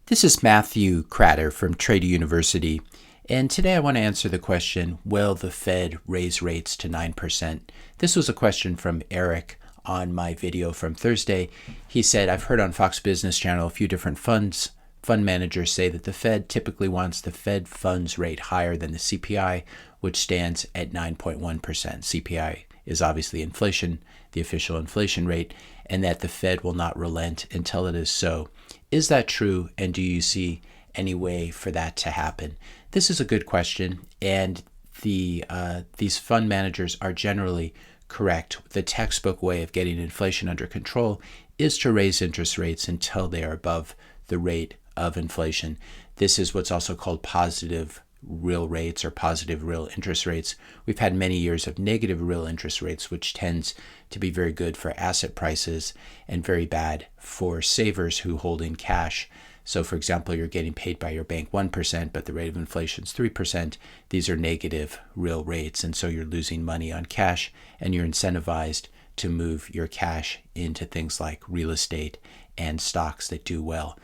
This is Matthew Cratter from Trader University, and today I want to answer the question, will the Fed raise rates to 9%? This was a question from Eric on my video from Thursday. He said, I've heard on Fox Business Channel a few different fund managers say that the Fed typically wants the Fed funds rate higher than the CPI, which stands at 9.1%. CPI is obviously inflation, the official inflation rate, and that the Fed will not relent until it is so. Is that true, and do you see any way for that to happen? This is a good question, and these fund managers are generally correct. The textbook way of getting inflation under control is to raise interest rates until they are above the rate of inflation. This is what's also called positive real rates or positive real interest rates. We've had many years of negative real interest rates, which tends to be very good for asset prices and very bad for savers who hold in cash. So for example, you're getting paid by your bank 1%, but the rate of inflation is 3%. These are negative real rates. And so you're losing money on cash and you're incentivized to move your cash into things like real estate and stocks that do well.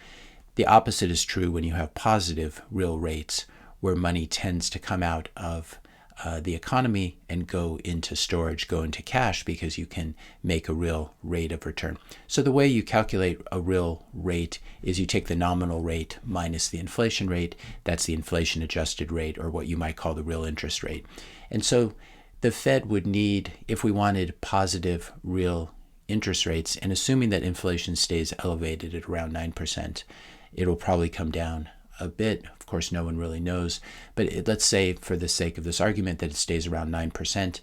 The opposite is true when you have positive real rates, where money tends to come out of the economy and go into storage, go into cash, because you can make a real rate of return. So the way you calculate a real rate is you take the nominal rate minus the inflation rate. That's the inflation adjusted rate, or what you might call the real interest rate. And so the Fed would need, if we wanted positive real interest rates, and assuming that inflation stays elevated at around 9%, it'll probably come down a bit. Of course, no one really knows, but let's say for the sake of this argument that it stays around 9%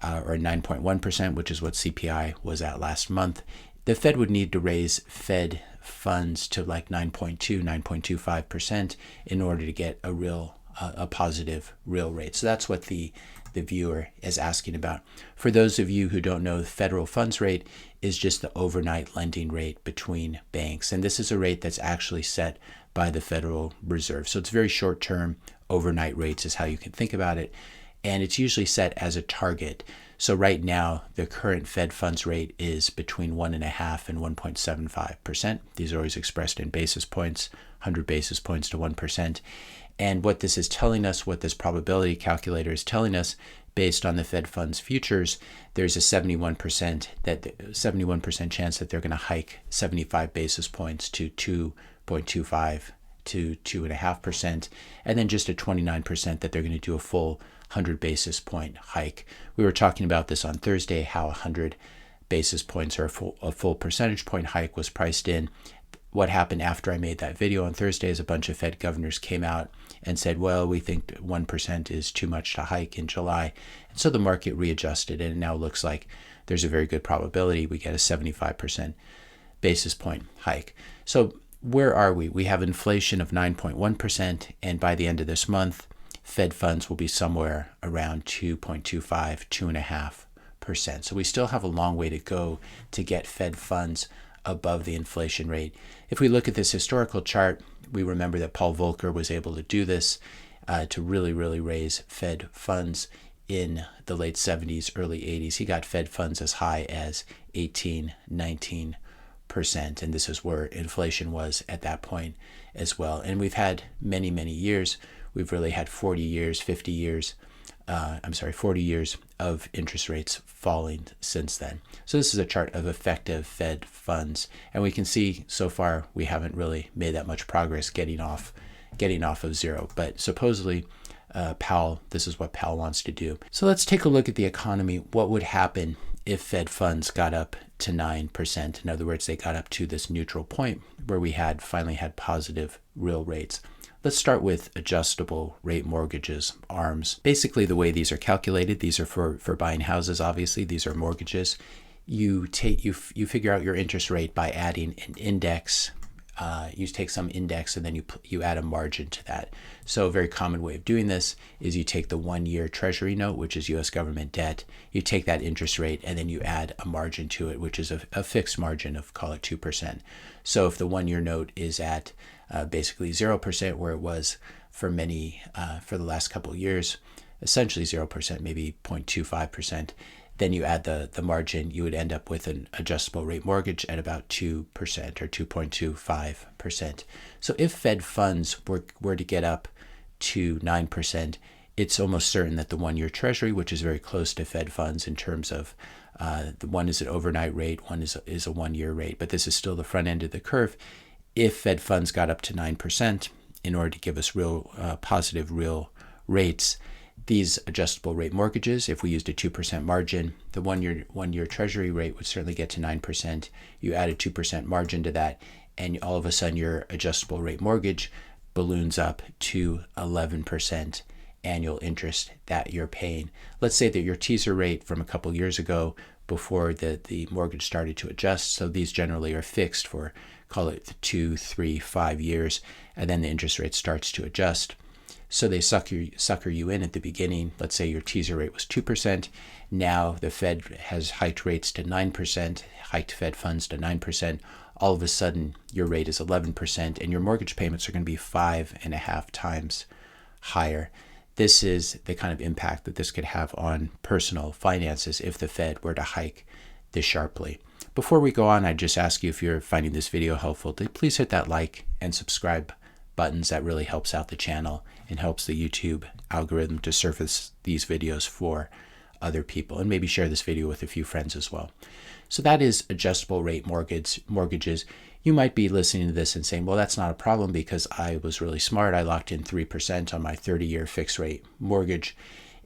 or 9.1%, which is what CPI was at last month. The Fed would need to raise Fed funds to like 9.2, 9.25% in order to get a positive real rate. So that's what the viewer is asking about. For those of you who don't know, the federal funds rate is just the overnight lending rate between banks. And this is a rate that's actually set by the Federal Reserve. So it's very short term. Overnight rates is how you can think about it. And it's usually set as a target. So right now, the current Fed funds rate is between 1.5% and 1.75%. These are always expressed in basis points, 100 basis points to 1%. And what this is telling us, what this probability calculator is telling us, based on the Fed funds futures, there's a 71% chance that they're going to hike 75 basis points to 2.25 to 2.5%, and then just a 29% that they're going to do a full 100 basis point hike. We were talking about this on Thursday, how 100 basis points or a full percentage point hike was priced in. What happened after I made that video on Thursday is a bunch of Fed governors came out and said, well, we think 1% is too much to hike in July. And so the market readjusted, and it now looks like there's a very good probability we get a 75% basis point hike. So where are we? We have inflation of 9.1%, and by the end of this month, Fed funds will be somewhere around 2.25, 2.5%. So we still have a long way to go to get Fed funds above the inflation rate. If we look at this historical chart, we remember that Paul Volcker was able to do this to really raise Fed funds in the late 70s, early 80s. He got Fed funds as high as 18, 19%. And this is where inflation was at that point as well. And we've had many years. We've really had 40 years of interest rates falling since then. So this is a chart of effective Fed funds. And we can see so far we haven't really made that much progress getting off of zero. But supposedly this is what Powell wants to do. So let's take a look at the economy. What would happen if Fed funds got up to 9%? In other words, they got up to this neutral point where we finally had positive real rates. Let's start with adjustable rate mortgages, ARMs. Basically, the way these are calculated, these are for buying houses, obviously. These are mortgages. You figure out your interest rate by adding an index. You take some index and then you add a margin to that. So a very common way of doing this is you take the 1-year Treasury note, which is U.S. government debt. You take that interest rate and then you add a margin to it, which is a fixed margin of, call it 2%. So if the 1-year note is at basically 0%, where it was for the last couple of years, essentially 0%, maybe 0.25%, then you add the margin, you would end up with an adjustable rate mortgage at about 2% or 2.25%. So if Fed funds were to get up to 9%, it's almost certain that the one-year Treasury, which is very close to Fed funds in terms of the one is an overnight rate, one is a one-year rate, but this is still the front end of the curve. If Fed funds got up to 9% in order to give us real positive real rates, these adjustable rate mortgages, if we used a 2% margin, the one-year Treasury rate would certainly get to 9%. You add a 2% margin to that, and all of a sudden your adjustable rate mortgage balloons up to 11% annual interest that you're paying. Let's say that your teaser rate from a couple years ago, before the mortgage started to adjust, so these generally are fixed for, call it 2, 3, 5 years, and then the interest rate starts to adjust. So they sucker you in at the beginning. Let's say your teaser rate was 2%. Now the Fed has hiked rates to 9%, hiked Fed funds to 9%. All of a sudden, your rate is 11%, and your mortgage payments are going to be 5.5 times higher. This is the kind of impact that this could have on personal finances if the Fed were to hike this sharply. Before we go on, I'd just ask you, if you're finding this video helpful, to please hit that like and subscribe buttons. That really helps out the channel and helps the YouTube algorithm to surface these videos for other people, and maybe share this video with a few friends as well. So that is adjustable rate mortgages. You might be listening to this and saying, well, that's not a problem because I was really smart. I locked in 3% on my 30-year fixed rate mortgage.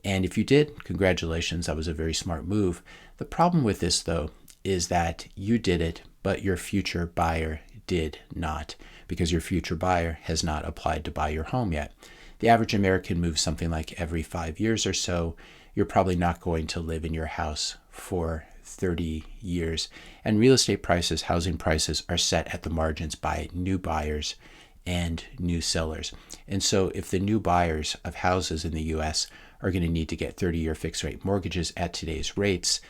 And if you did, congratulations, that was a very smart move. The problem with this, though, is that you did it, but your future buyer did not, because your future buyer has not applied to buy your home yet. The average American moves something like every 5 years or so. You're probably not going to live in your house for 30 years. And real estate prices, housing prices, are set at the margins by new buyers and new sellers. And so if the new buyers of houses in the US are going to need to get 30-year fixed rate mortgages at today's rates,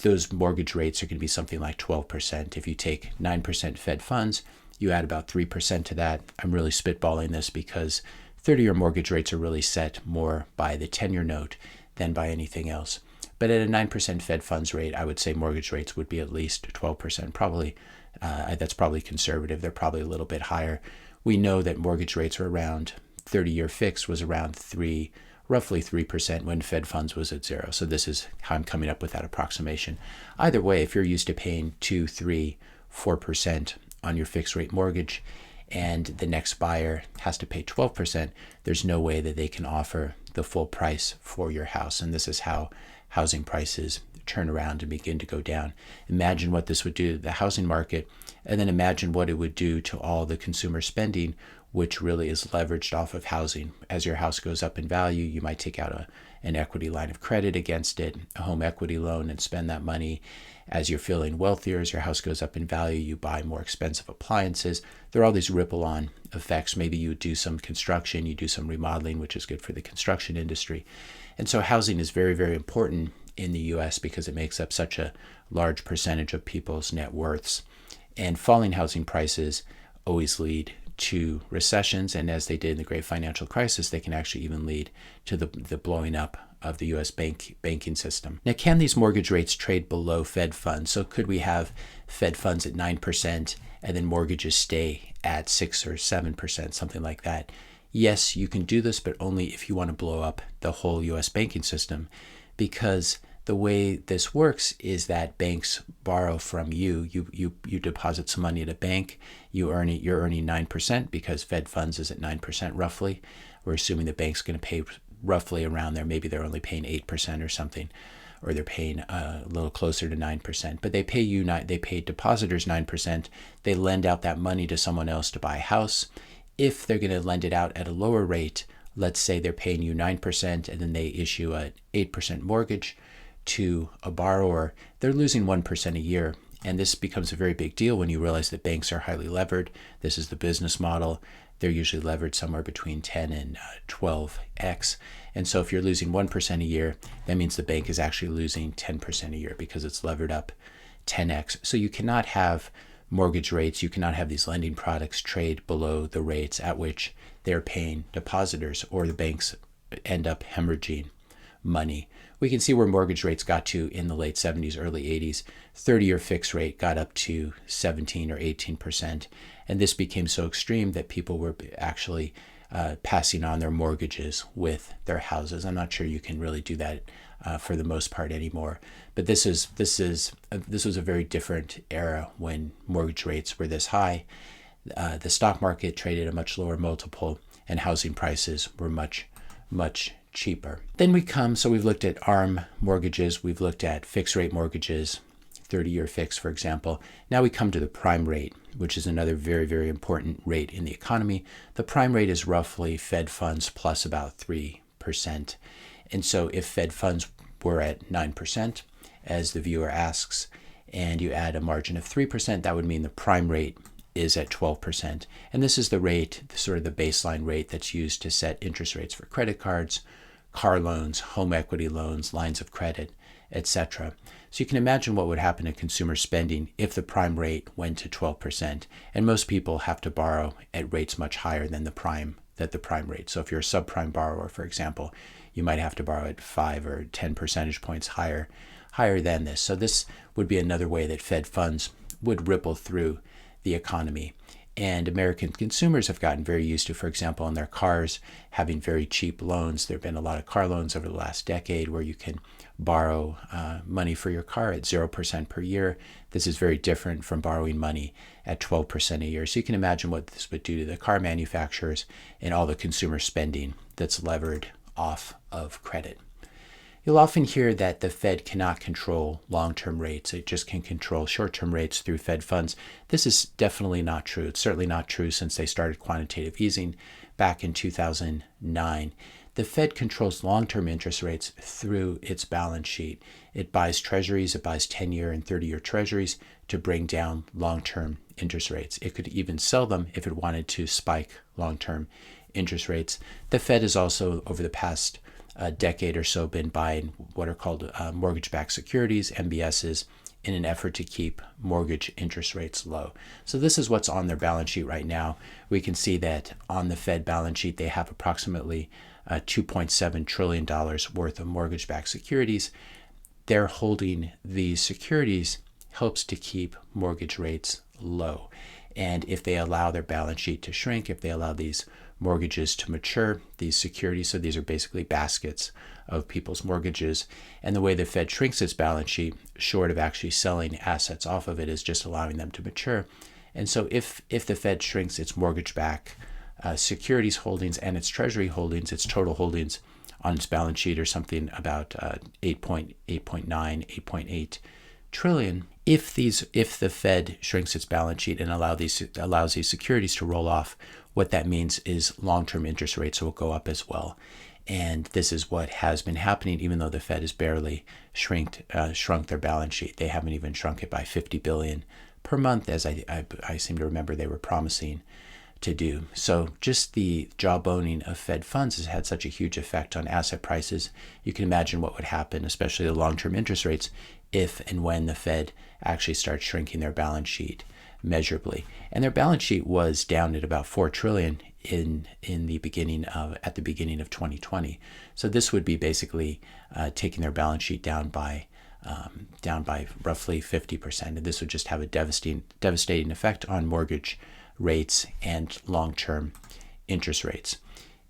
those mortgage rates are going to be something like 12%. If you take 9% Fed funds, you add about 3% to that. I'm really spitballing this because 30-year mortgage rates are really set more by the 10-year note than by anything else. But at a 9% Fed funds rate, I would say mortgage rates would be at least 12%. Probably, that's probably conservative. They're probably a little bit higher. We know that mortgage rates are around, 30-year fixed was around roughly 3% when Fed funds was at 0. So this is how I'm coming up with that approximation. Either way, if you're used to paying 2, 3, 4% on your fixed rate mortgage, and the next buyer has to pay 12%, there's no way that they can offer the full price for your house. And this is how housing prices turn around and begin to go down. Imagine what this would do to the housing market, and then imagine what it would do to all the consumer spending, which really is leveraged off of housing. As your house goes up in value, you might take out an equity line of credit against it, a home equity loan, and spend that money. As you're feeling wealthier, as your house goes up in value, you buy more expensive appliances. There are all these ripple-on effects. Maybe you do some construction, you do some remodeling, which is good for the construction industry. And so housing is very, very important in the U.S. because it makes up such a large percentage of people's net worths. And falling housing prices always lead to recessions, and as they did in the great financial crisis, they can actually even lead to the blowing up of the U.S. banking system. Now, can these mortgage rates trade below Fed funds? So could we have Fed funds at 9% and then mortgages stay at 6 or 7%, something like that? Yes, you can do this, but only if you want to blow up the whole U.S. banking system, because the way this works is that banks borrow from you. You deposit some money at a bank. You're earning 9% because Fed funds is at 9% roughly. We're assuming the bank's going to pay roughly around there. Maybe they're only paying 8% or something, or they're paying a little closer to 9%. But they pay depositors 9%. They lend out that money to someone else to buy a house. If they're going to lend it out at a lower rate, let's say they're paying you 9% and then they issue an 8% mortgage to a borrower, they're losing 1% a year. And this becomes a very big deal when you realize that banks are highly levered. This is the business model. They're usually levered somewhere between 10 and 12x. And so if you're losing 1% a year, that means the bank is actually losing 10% a year because it's levered up 10x. So you cannot have mortgage rates, you cannot have these lending products trade below the rates at which they're paying depositors, or the banks end up hemorrhaging money. We can see where mortgage rates got to in the late 70s, early 80s. 30-year fixed rate got up to 17 or 18%. And this became so extreme that people were actually passing on their mortgages with their houses. I'm not sure you can really do that for the most part anymore. But this was a very different era when mortgage rates were this high. The stock market traded a much lower multiple, and housing prices were much cheaper. Then we've looked at ARM mortgages, we've looked at fixed rate mortgages, 30-year fix, for example. Now we come to the prime rate, which is another very, very important rate in the economy. The prime rate is roughly Fed funds plus about 3%. And so if Fed funds were at 9%, as the viewer asks, and you add a margin of 3%, that would mean the prime rate is at 12%. And this is the rate, sort of the baseline rate that's used to set interest rates for credit cards, car loans, home equity loans, lines of credit, etc. So you can imagine what would happen to consumer spending if the prime rate went to 12%. And most people have to borrow at rates much higher than the prime rate. So if you're a subprime borrower, for example, you might have to borrow at 5 or 10 percentage points higher than this. So this would be another way that Fed funds would ripple through the economy. And American consumers have gotten very used to, for example, on their cars, having very cheap loans. There have been a lot of car loans over the last decade where you can borrow money for your car at 0% per year. This is very different from borrowing money at 12% a year. So you can imagine what this would do to the car manufacturers and all the consumer spending that's levered off of credit. You'll often hear that the Fed cannot control long-term rates. It just can control short-term rates through Fed funds. This is definitely not true. It's certainly not true since they started quantitative easing back in 2009. The Fed controls long-term interest rates through its balance sheet. It buys treasuries, it buys 10-year and 30-year treasuries to bring down long-term interest rates. It could even sell them if it wanted to spike long-term interest rates. The Fed has also, over the past decade or so, been buying what are called mortgage-backed securities, MBSs, in an effort to keep mortgage interest rates low. So this is what's on their balance sheet right now. We can see that on the Fed balance sheet, they have approximately $2.7 trillion worth of mortgage-backed securities. They're holding these securities helps to keep mortgage rates low. And if they allow their balance sheet to shrink, if they allow these mortgages to mature, these securities, so these are basically baskets of people's mortgages, and the way the Fed shrinks its balance sheet, short of actually selling assets off of it, is just allowing them to mature. And so if the Fed shrinks its mortgage-backed securities holdings and its treasury holdings, its total holdings on its balance sheet are something about 8.8 trillion. If the Fed shrinks its balance sheet and allows these securities to roll off, what that means is long-term interest rates will go up as well. And this is what has been happening, even though the Fed has barely shrunk their balance sheet. They haven't even shrunk it by 50 billion per month, as I seem to remember they were promising to do. So just the jawboning of Fed funds has had such a huge effect on asset prices. You can imagine what would happen, especially the long-term interest rates, if and when the Fed actually starts shrinking their balance sheet measurably. And their balance sheet was down at about 4 trillion at the beginning of 2020. So this would be basically taking their balance sheet down by roughly 50%. And this would just have a devastating effect on mortgage rates and long-term interest rates.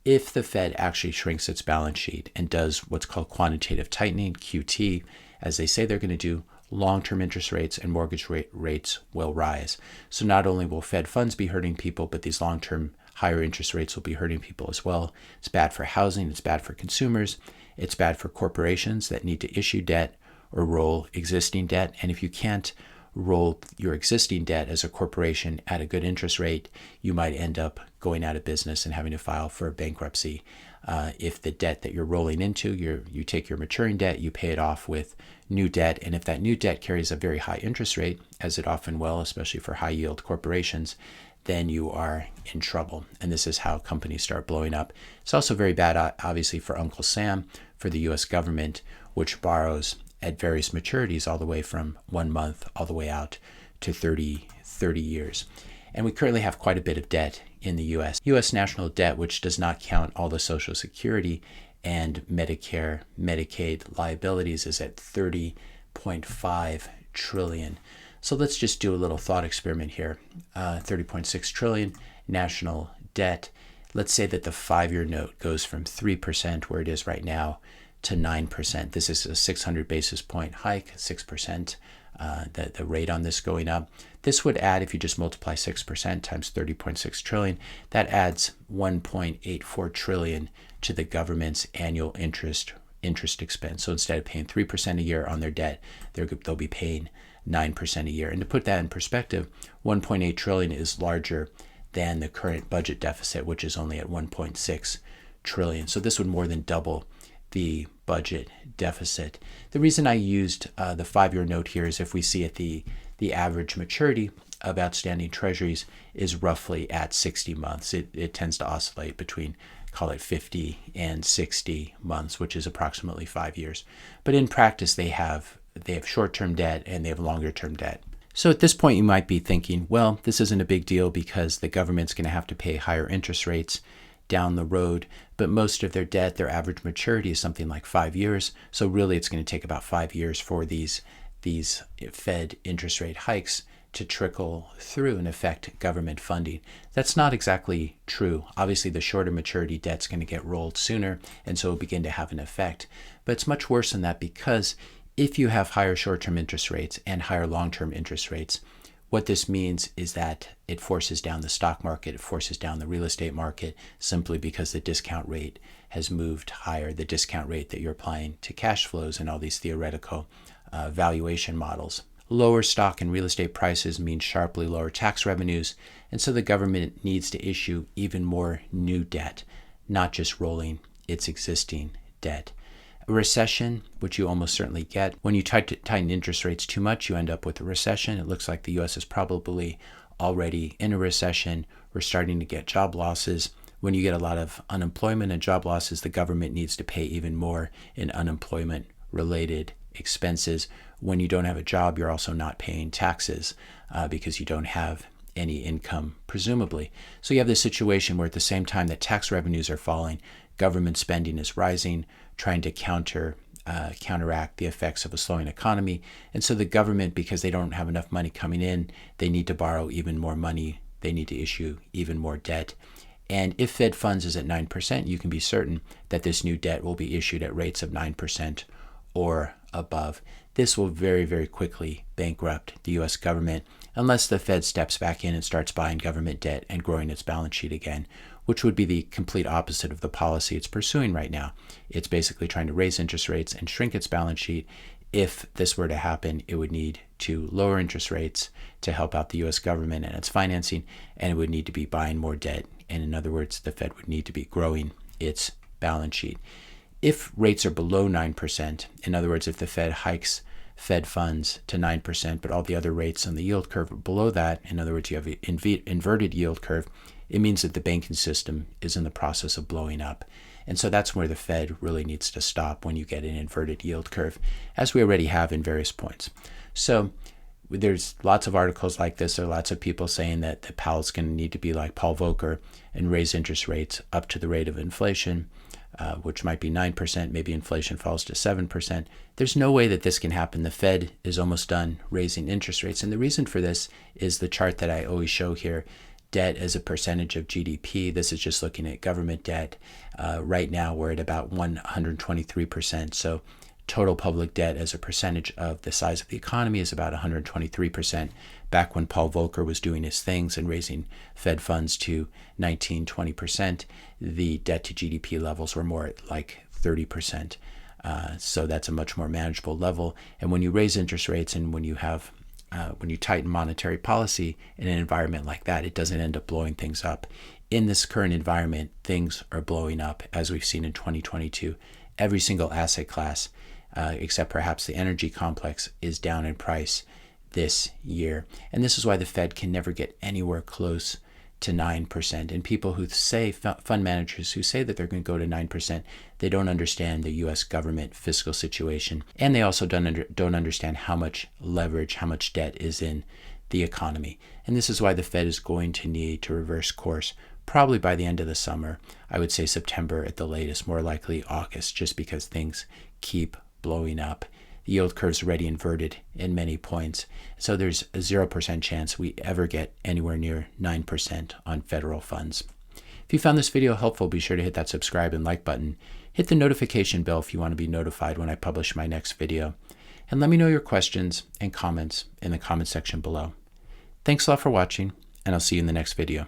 If the Fed actually shrinks its balance sheet and does what's called quantitative tightening, QT, as they say they're going to do, long-term interest rates and mortgage rates will rise. So not only will Fed funds be hurting people, but these long-term higher interest rates will be hurting people as well. It's bad for housing, it's bad for consumers, it's bad for corporations that need to issue debt or roll existing debt. And if you can't roll your existing debt as a corporation at a good interest rate, you might end up going out of business and having to file for bankruptcy. If the debt that you're rolling into, you take your maturing debt, you pay it off with new debt, and if that new debt carries a very high interest rate, as it often will, especially for high yield corporations, then you are in trouble. And this is how companies start blowing up. It's also very bad, obviously, for Uncle Sam, for the US government, which borrows at various maturities all the way from 1 month all the way out to 30 years. And we currently have quite a bit of debt in the U.S. U.S. national debt, which does not count all the Social Security and Medicare, Medicaid liabilities is at 30.5 trillion. So let's just do a little thought experiment here. 30.6 trillion national debt. Let's say that the 5-year note goes from 3%, where it is right now, to 9%. This is a 600 basis point hike, 6%, the rate on this going up. This would add, if you just multiply 6% times 30.6 trillion, that adds 1.84 trillion to the government's annual interest expense. So instead of paying 3% a year on their debt, they'll be paying 9% a year. And to put that in perspective, 1.8 trillion is larger than the current budget deficit, which is only at 1.6 trillion. So this would more than double the budget deficit. The reason I used the 5-year note here is if we see at the average maturity of outstanding treasuries is roughly at 60 months. It tends to oscillate between, call it 50 and 60 months, which is approximately 5 years. But in practice, they have short-term debt and they have longer-term debt. So at this point, you might be thinking, well, this isn't a big deal because the government's going to have to pay higher interest rates down the road, but most of their debt, their average maturity is something like 5 years. So really, it's going to take about 5 years for these Fed interest rate hikes to trickle through and affect government funding. That's not exactly true. Obviously, the shorter maturity debt's going to get rolled sooner, and so it'll begin to have an effect. But it's much worse than that, because if you have higher short-term interest rates and higher long-term interest rates, what this means is that it forces down the stock market, it forces down the real estate market, simply because the discount rate has moved higher, the discount rate that you're applying to cash flows and all these theoretical valuation models. Lower stock and real estate prices mean sharply lower tax revenues, and so the government needs to issue even more new debt, not just rolling its existing debt. A recession, which you almost certainly get. When you tighten interest rates too much, you end up with a recession. It looks like the U.S. is probably already in a recession. We're starting to get job losses. When you get a lot of unemployment and job losses, the government needs to pay even more in unemployment-related expenses. When you don't have a job, you're also not paying taxes because you don't have any income, presumably. So you have this situation where at the same time that tax revenues are falling, government spending is rising, trying to counteract the effects of a slowing economy. And so the government, because they don't have enough money coming in, they need to borrow even more money. They need to issue even more debt. And if Fed funds is at 9%, you can be certain that this new debt will be issued at rates of 9% or above. This will very, very quickly bankrupt the U.S. government unless the Fed steps back in and starts buying government debt and growing its balance sheet again, which would be the complete opposite of the policy it's pursuing right now. It's basically trying to raise interest rates and shrink its balance sheet. If this were to happen, it would need to lower interest rates to help out the U.S. government and its financing, and it would need to be buying more debt. And in other words, the Fed would need to be growing its balance sheet. If rates are below 9%, in other words, if the Fed hikes Fed funds to 9%, but all the other rates on the yield curve are below that, in other words, you have an inverted yield curve, it means that the banking system is in the process of blowing up. And so that's where the Fed really needs to stop, when you get an inverted yield curve, as we already have in various points. So there's lots of articles like this. There are lots of people saying that Powell's going to need to be like Paul Volcker and raise interest rates up to the rate of inflation, which might be 9%. Maybe inflation falls to 7%. There's no way that this can happen. The Fed is almost done raising interest rates. And the reason for this is the chart that I always show here. Debt as a percentage of GDP. This is just looking at government debt. Right now, we're at about 123%. So total public debt as a percentage of the size of the economy is about 123%. Back when Paul Volcker was doing his things and raising Fed funds to 19-20%, the debt to GDP levels were more at like 30%. So that's a much more manageable level. And when you raise interest rates and when you tighten monetary policy in an environment like that, it doesn't end up blowing things up. In this current environment, things are blowing up, as we've seen in 2022. Every single asset class, except perhaps the energy complex, is down in price this year. And this is why the Fed can never get anywhere close to 9%. And people who say, fund managers who say that they're going to go to 9%, they don't understand the U.S. government fiscal situation. And they also don't understand how much leverage, how much debt is in the economy. And this is why the Fed is going to need to reverse course probably by the end of the summer. I would say September at the latest, more likely August, just because things keep blowing up. The yield curve's already inverted in many points, so there's a 0% chance we ever get anywhere near 9% on federal funds. If you found this video helpful, be sure to hit that subscribe and like button. Hit the notification bell if you want to be notified when I publish my next video. And let me know your questions and comments in the comment section below. Thanks a lot for watching, and I'll see you in the next video.